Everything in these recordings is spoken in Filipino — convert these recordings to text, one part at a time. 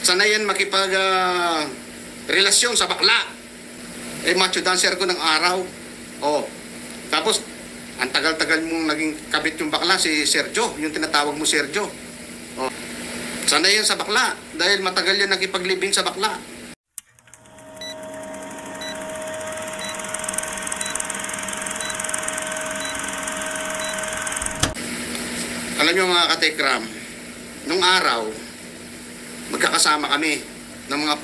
Sanayan makipag relasyon sa bakla. Macho dancer ko ng araw. Tapos, ang tagal-tagal mong naging kabit yung bakla, si Sergio, yung tinatawag mo Sergio. Sanayan sa bakla, dahil matagal yan nakipaglibing sa bakla. Alam nyo mga katekram, nung araw, magkakasama kami ng mga,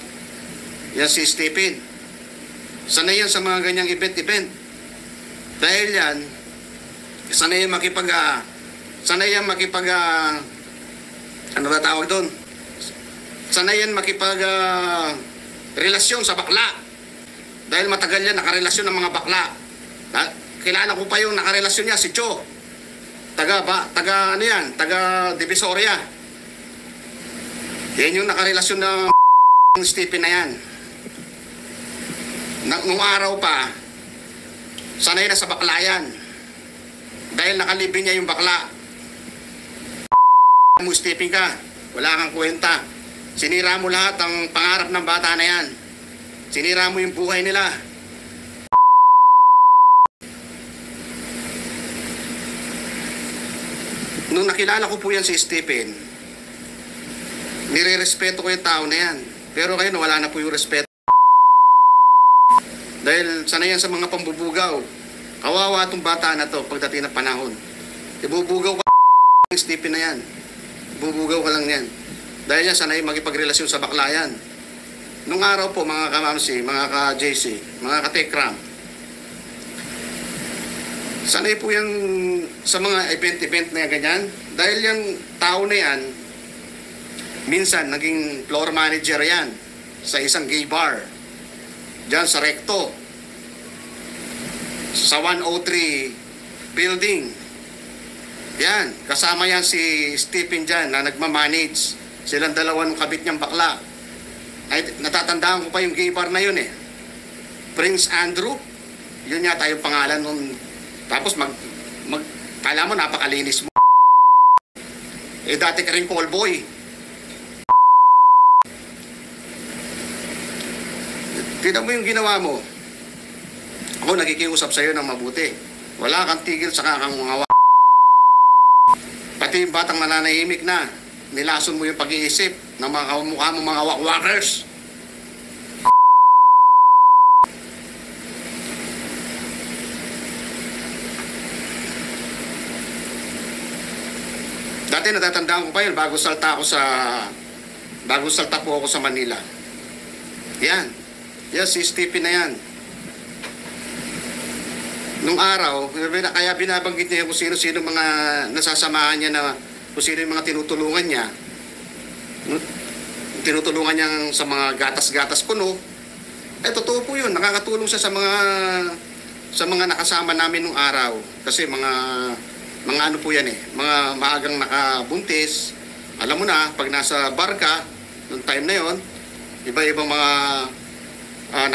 yan si Stephen. Sanay yan sa mga ganyang event. Dahil yan, sanay yan makipag, ano ba tawag doon? Sanay yan makipag, relasyon sa bakla. Dahil matagal yan nakarelasyon ng mga bakla. Kilala ko pa yung nakarelasyon niya, si Cho. Taga Divisoria. Yan yung nakarelasyon ng Stephen na yan. Nung araw pa, sanay na sa bakla yan. Dahil nakalibing niya yung bakla. Mo Stephen ka, wala kang kwenta. Sinira mo lahat ang pangarap ng bata na yan. Sinira mo yung buhay nila. Nung nakilala ko po yan si Stephen, nire-respeto ko yung tao na yan. Pero ngayon wala na po yung respeto. Dahil sanay yan sa mga pambubugaw. Kawawa itong bata na to pagdating ng panahon. Ibubugaw ka ng Stephen na yan. Ibubugaw ka lang yan. Dahil yan sanay magipagrelasyon sa bakla yan. Nung araw po mga kamamsi, mga ka-JC, mga ka-Tekram, sanay po yan sa mga event na ganyan. Dahil yung tao na yan, minsan naging floor manager yan sa isang gay bar. Diyan sa Recto. Sa 103 building. Yan. Kasama yan si Stephen dyan na nagmamanage. Silang dalawa ng kabit niyang bakla. Ay, natatandaan ko pa yung gay bar na yun eh. Prince Andrew. Yun yata yung pangalan nung. Tapos kala mo napakalinis mo. Dati ka rin callboy. Tignan mo yung ginawa mo. Ako nakikiusap sa'yo ng mabuti. Wala kang tigil sa kakang mga pati yung batang nananahimik na. Nilason mo yung pag-iisip ng mga kamukha mo mga wakwakers. Dati natatandaan ko pa yun bago salta po ako sa Manila. Yan. Yan si Stephen na yan. Nung araw, kaya binabanggit niya kung sino-sino mga nasasamahan niya na kung sino yung mga tinutulungan niya. Tinutulungan niya sa mga gatas-gatas kuno. Totoo po yun. Nakakatulong siya sa mga nakasama namin nung araw. Kasi mga ano po yan eh. Mga maagang nakabuntis. Alam mo na, pag nasa barka, nung time na yon, iba-ibang mga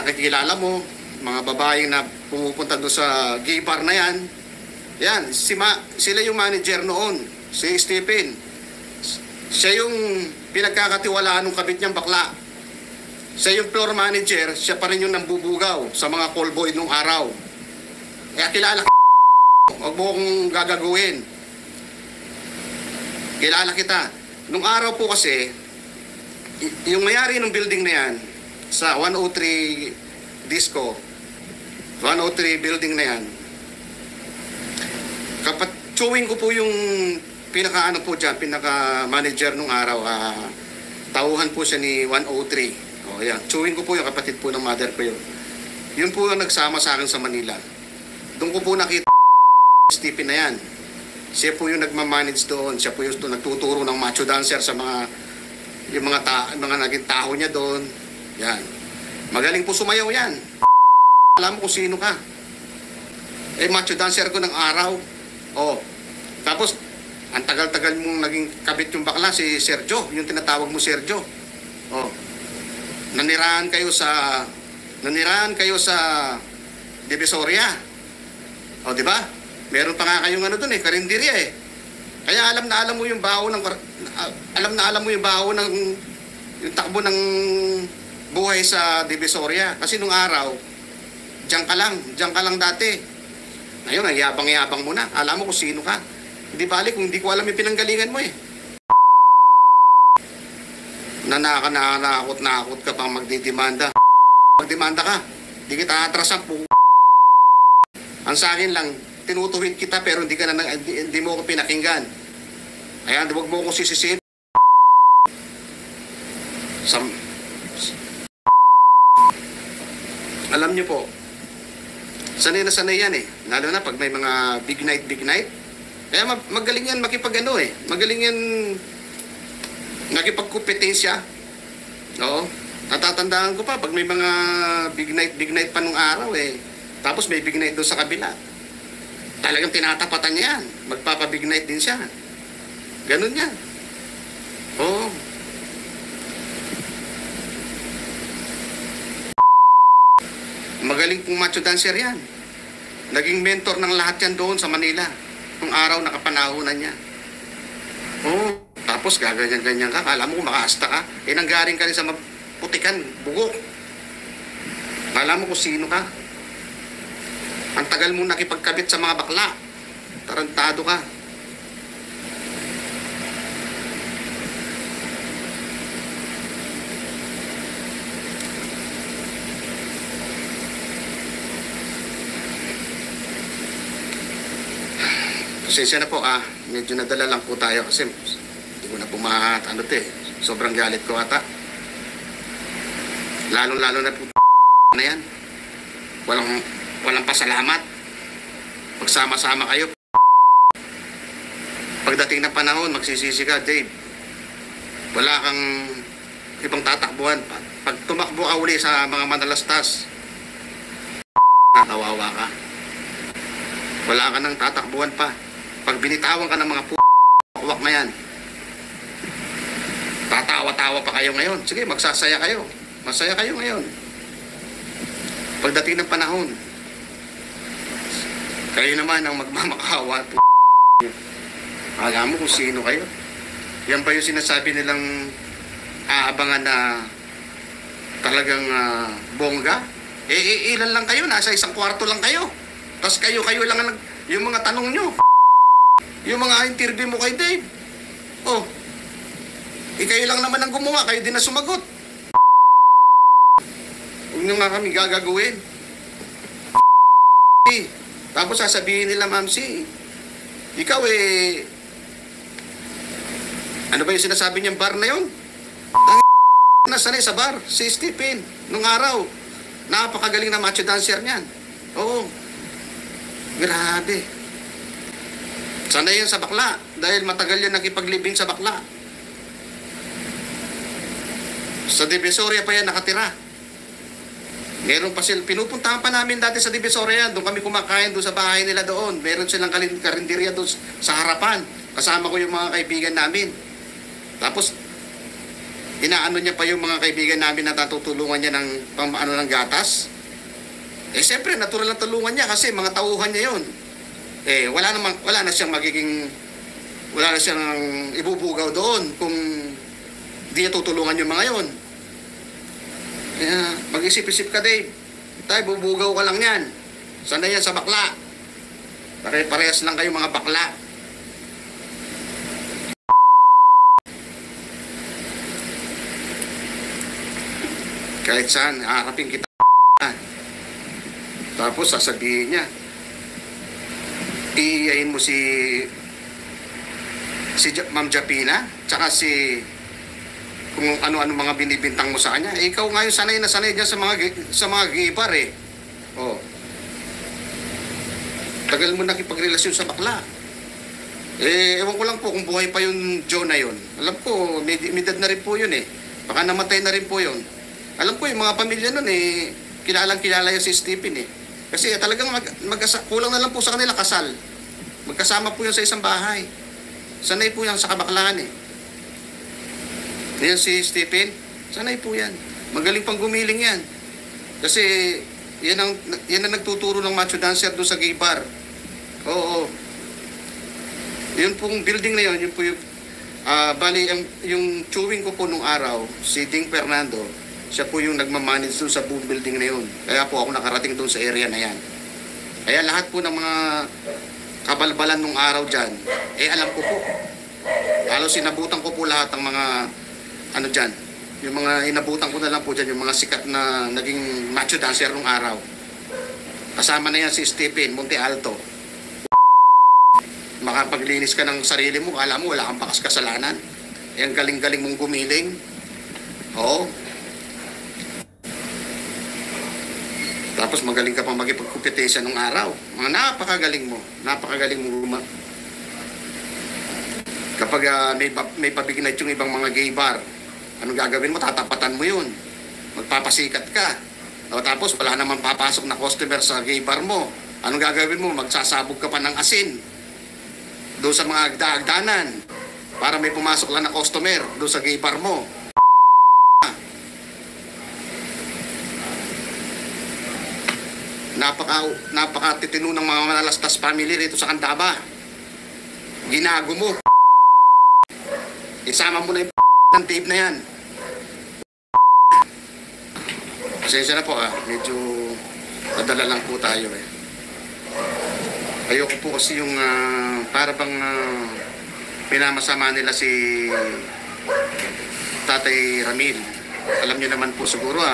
nakikilala mo, mga babaeng na pumupunta doon sa gay bar na yan. Yan, sila yung manager noon, si Stephen. Siya yung pinagkakatiwalaan ng kabit niyang bakla. Siya yung floor manager, siya pa rin yung nambubugaw sa mga callboy nung araw. Kaya kilala ka, huwag mo kong gagaguhin. Kilala kita. Nung araw po kasi, yung mayari ng building na yan, sa 103 Disco, 103 building na yan, chewing ko po yung pinaka-ano po dyan, pinaka-manager nung araw, tauhan po siya ni 103. Yan. Chewing ko po yung kapatid po ng mother ko yun. Yun po yung nagsama sa akin sa Manila. Doon ko po nakita Stephen na yan. Siya po yung nagmamanage doon. Siya po yung nagtuturo ng macho dancer sa mga naging taho niya doon. Yan. Magaling po sumayaw yan. Alam mo kung sino ka. Macho dancer ko ng araw. Tapos, ang tagal-tagal mong naging kabit yung bakla, si Sergio, yung tinatawag mo Sergio. Nanirahan kayo sa Divisoria. Di ba? Meron pa nga kayong ano doon karinderya Kaya alam mo yung baho ng yung takbo ng buhay sa Divisoria. Kasi nung araw, diyan ka lang dati. Ngayon, ay yabang-yabang mo na. Alam mo kung sino ka. Hindi balik kung hindi ko alam yung pinanggalingan mo eh. Nanakot ka pang magdidemanda. Magdemanda ka. Hindi kita atrasan po. Ang sa akin lang, tinutuwid kita pero hindi mo ko pinakinggan. Kaya huwag mo ko sisisihin. Alam niyo po, sanay na sanay yan eh. Lalo na pag may mga big night. Kaya magaling yan makipag-ano eh. Magaling yan nakipagkompetensya. Oo. Natatandaan ko pa, pag may mga big night pa nung araw eh. Tapos may big night doon sa kabila. Talagang tinatapatan niya yan. Magpapa-big night din siya. Ganun yan. Oo. Magaling pong macho dancer yan. Naging mentor ng lahat yan doon sa Manila. Nung araw nakapanahonan niya. Oo. Tapos gaganyan-ganyan ka. Kala mo kung makaasta ka. Eh nanggaring ka rin sa putikan, bugok. Kala mo kung sino ka. Ang tagal mo nakipagkabit sa mga bakla. Tarantado ka. Pasensya na po medyo nadala lang po tayo kasi hindi ko na po sobrang galit ko ata. Lalo na po na yan. Walang pasalamat. Pagsama-sama kayo. Pagdating ng panahon, magsisisi ka, Dave. Wala kang ibang tatakbuhan. Pag tumakbo ka uli sa mga manalastas, natawawa ka. Wala ka nang tatakbuhan pa. Pag binitawan ka ng mga puwak na yan, tatawa-tawa pa kayo ngayon. Sige, magsasaya kayo. Masaya kayo ngayon. Pagdating ng panahon, kayo naman ang magmamakawa. Alam mo kung sino kayo. Yan pa yung sinasabi nilang aabangan na talagang bongga. Ilan lang kayo, nasa isang kwarto lang kayo. Tapos kayo lang yung mga tanong nyo. Yung mga interview mo kay Dave. Oh, kayo lang naman ang gumawa, kayo din na sumagot. Huwag nyo nga kami gagawin. Tapos sasabihin nila, Ma'am C, ikaw ano ba yung sinasabi niyang bar na yun? Nasanay sa bar, si Stephen, nung araw. Napakagaling na macho dancer niyan. Oo. Grabe. Sanay yan sa bakla. Dahil matagal yan nakipaglibing sa bakla. Sa Divisoria pa yan nakatira. Meron pa sila. Pinupuntahan pa namin dati sa Divisoria. Doon kami kumakain doon sa bahay nila doon. Meron silang karinderya doon sa harapan. Kasama ko yung mga kaibigan namin. Tapos, inaano niya pa yung mga kaibigan namin na natutulungan niya ng ng gatas. Siyempre, natural na tulungan niya kasi mga tauhan niya yun. Wala na siyang ibubugaw doon kung di niya tutulungan yung mga yon. Kaya mag-isip-isip ka, Dave. Tayo, bubugaw ka lang yan. Sanay yan sa bakla. Parehas lang kayo mga bakla. Kahit saan, harapin kita. Tapos sasabihin niya, iiyain mo si Ma'am Japina, tsaka kung ano-ano mga binibintang mo sa kanya. Ikaw nga yung sanay na sanay dyan sa mga gibar eh. Oh. Tagal mo nakipagrelasyon sa bakla. Ewan ko lang po kung buhay pa yung Joe na yun. Alam ko, may edad na rin po yun eh. Baka namatay na rin po yun. Alam ko yung mga pamilya nun kilalang-kilala yung si Stephen eh. Kasi talagang kulang na lang po sa kanila kasal. Magkasama po yun sa isang bahay. Sanay po yan sa kabaklaan eh. Yan si Stephen, sanay po yan. Magaling pang gumiling yan. Kasi yan ang nagtuturo ng macho dancer doon sa gay bar. Oo. Yun pong building na yun po yung Bali, yung chewing ko po nung araw, si Ding Fernando, siya po yung nagmamanage doon sa boom building na yun. Kaya po ako nakarating doon sa area na yan. Kaya lahat po ng mga kabalbalan nung araw dyan, alam ko po. Halos sinabutan ko po lahat ng mga ano dyan. Yung mga inabutan ko na lang po dyan, yung mga sikat na naging macho dancer nung araw. Kasama na yan si Stephen Monte Alto. Makapaglinis ka ng sarili mo, alam mo, wala kang bakas kasalanan. Ang galing-galing mong gumiling. Oo. Tapos magaling ka pang magipagkompetensya nung araw. Mga napakagaling mo. Napakagaling mo kapag may pabignite yung ibang mga gay bar, anong gagawin mo? Tatapatan mo yun. Magpapasikat ka. O tapos wala naman papasok na customer sa gay bar mo. Anong gagawin mo? Magsasabog ka pa ng asin doon sa mga agda-agdanan para may pumasok lang na customer doon sa gay bar mo. Napakatitino ng mga Malalastas family rito sa Candaba. Ginago mo. Isama mo na yung ng tape na yan. Pasensya na po medyo nadala lang po tayo Ayoko po kasi yung para bang pinamasama nila si Tatay Ramil. Alam niyo naman po siguro